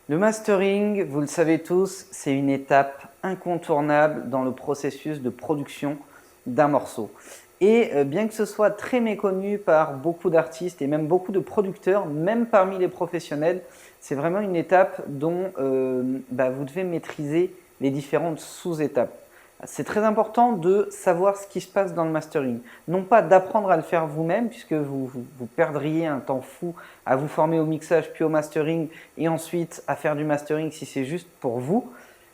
Le mastering, vous le savez tous, c'est une étape incontournable dans le processus de production d'un morceau. Et bien que ce soit très méconnu par beaucoup d'artistes et même beaucoup de producteurs, même parmi les professionnels, c'est vraiment une étape dont vous devez maîtriser les différentes sous-étapes. C'est très important de savoir ce qui se passe dans le mastering. Non pas d'apprendre à le faire vous-même, puisque vous perdriez un temps fou à vous former au mixage puis au mastering et ensuite à faire du mastering si c'est juste pour vous.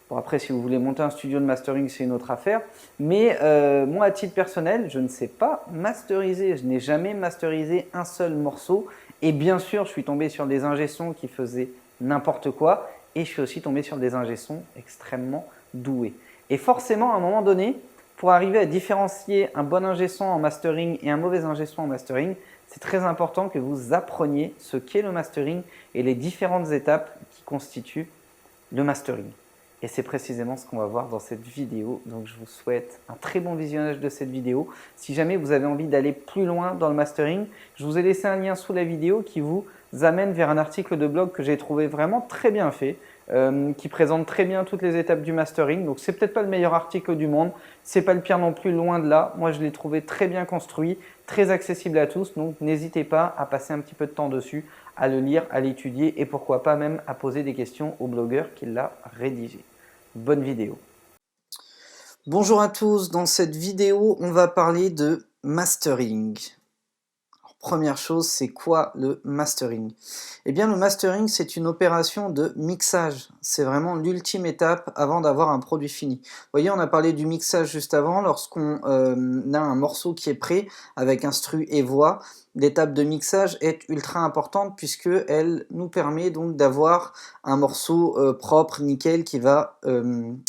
Bon, après, si vous voulez monter un studio de mastering, c'est une autre affaire. Mais moi, à titre personnel, je ne sais pas masteriser. Je n'ai jamais masterisé un seul morceau. Et bien sûr, je suis tombé sur des ingé-sons qui faisaient n'importe quoi. Et je suis aussi tombé sur des ingé-sons extrêmement doués. Et forcément, à un moment donné, pour arriver à différencier un bon ingé-son en mastering et un mauvais ingé-son en mastering, c'est très important que vous appreniez ce qu'est le mastering et les différentes étapes qui constituent le mastering. Et c'est précisément ce qu'on va voir dans cette vidéo. Donc je vous souhaite un très bon visionnage de cette vidéo. Si jamais vous avez envie d'aller plus loin dans le mastering, je vous ai laissé un lien sous la vidéo qui vous amène vers un article de blog que j'ai trouvé vraiment très bien fait, qui présente très bien toutes les étapes du mastering. Donc c'est peut-être pas le meilleur article du monde, c'est pas le pire non plus, loin de là. Moi je l'ai trouvé très bien construit, très accessible à tous. Donc n'hésitez pas à passer un petit peu de temps dessus, à le lire, à l'étudier et pourquoi pas même à poser des questions au blogueur qui l'a rédigé. Bonne vidéo. Bonjour à tous, dans cette vidéo, on va parler de mastering. Alors, première chose, c'est quoi le mastering? Eh bien, le mastering, c'est une opération de mixage. C'est vraiment l'ultime étape avant d'avoir un produit fini. Vous voyez, on a parlé du mixage juste avant, lorsqu'on a un morceau qui est prêt avec instru et voix. L'étape de mixage est ultra importante puisqu'elle nous permet donc d'avoir un morceau propre, nickel, qui va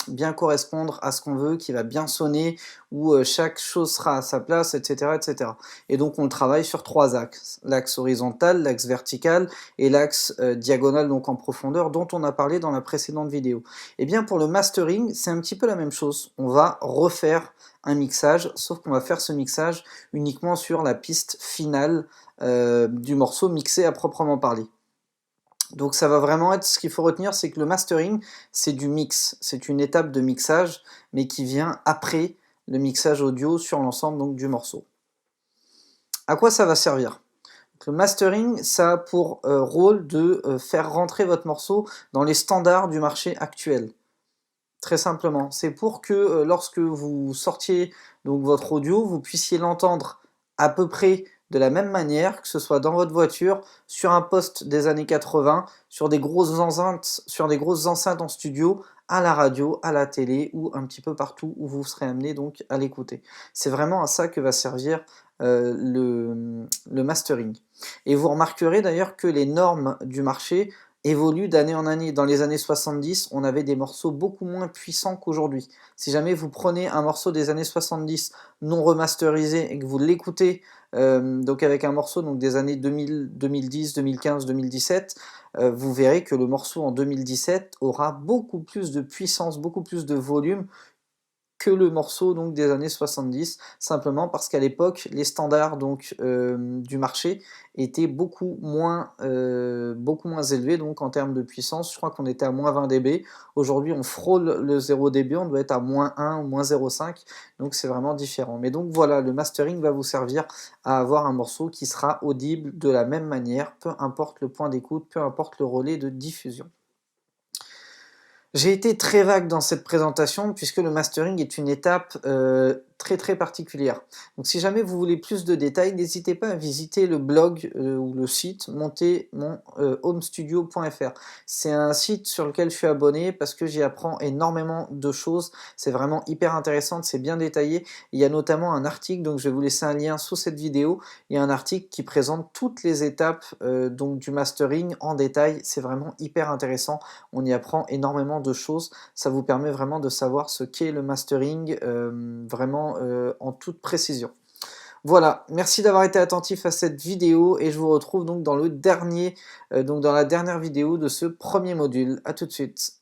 bien correspondre à ce qu'on veut, qui va bien sonner, où chaque chose sera à sa place, etc., etc. Et donc on le travaille sur trois axes, l'axe horizontal, l'axe vertical et l'axe diagonal, donc en profondeur, dont on a parlé dans la précédente vidéo. Et bien pour le mastering, c'est un petit peu la même chose. On va refaire un mixage, sauf qu'on va faire ce mixage uniquement sur la piste finale du morceau mixé à proprement parler. Donc ça va vraiment être, ce qu'il faut retenir, c'est que le mastering, c'est du mix, c'est une étape de mixage, mais qui vient après le mixage audio sur l'ensemble donc du morceau. À quoi ça va servir? Donc, le mastering, ça a pour rôle de faire rentrer votre morceau dans les standards du marché actuel. Très simplement, c'est pour que lorsque vous sortiez donc votre audio, vous puissiez l'entendre à peu près de la même manière, que ce soit dans votre voiture, sur un poste des années 80, sur des grosses enceintes en studio, à la radio, à la télé ou un petit peu partout où vous serez amené donc à l'écouter. C'est vraiment à ça que va servir le mastering. Et vous remarquerez d'ailleurs que les normes du marché évolue d'année en année. Dans les années 70, on avait des morceaux beaucoup moins puissants qu'aujourd'hui. Si jamais vous prenez un morceau des années 70 non remasterisé et que vous l'écoutez donc avec un morceau donc des années 2000, 2010, 2015, 2017, vous verrez que le morceau en 2017 aura beaucoup plus de puissance, beaucoup plus de volume que le morceau donc des années 70, simplement parce qu'à l'époque les standards donc du marché étaient beaucoup moins élevés donc en termes de puissance. Je crois qu'on était à moins 20 dB, aujourd'hui on frôle le 0 dB, on doit être à moins 1 ou moins 0,5, donc c'est vraiment différent. Mais donc voilà, le mastering va vous servir à avoir un morceau qui sera audible de la même manière, peu importe le point d'écoute, peu importe le relais de diffusion. J'ai été très vague dans cette présentation puisque le mastering est une étape très particulière. Donc si jamais vous voulez plus de détails, n'hésitez pas à visiter le blog ou le site montermonhomestudio.fr. C'est un site sur lequel je suis abonné parce que j'y apprends énormément de choses. C'est vraiment hyper intéressant, c'est bien détaillé. Il y a notamment un article, donc je vais vous laisser un lien sous cette vidéo. Il y a un article qui présente toutes les étapes donc du mastering en détail. C'est vraiment hyper intéressant. On y apprend énormément de choses. Ça vous permet vraiment de savoir ce qu'est le mastering vraiment en toute précision. Voilà, merci d'avoir été attentif à cette vidéo et je vous retrouve donc dans le dernier, dans la dernière vidéo de ce premier module. À tout de suite.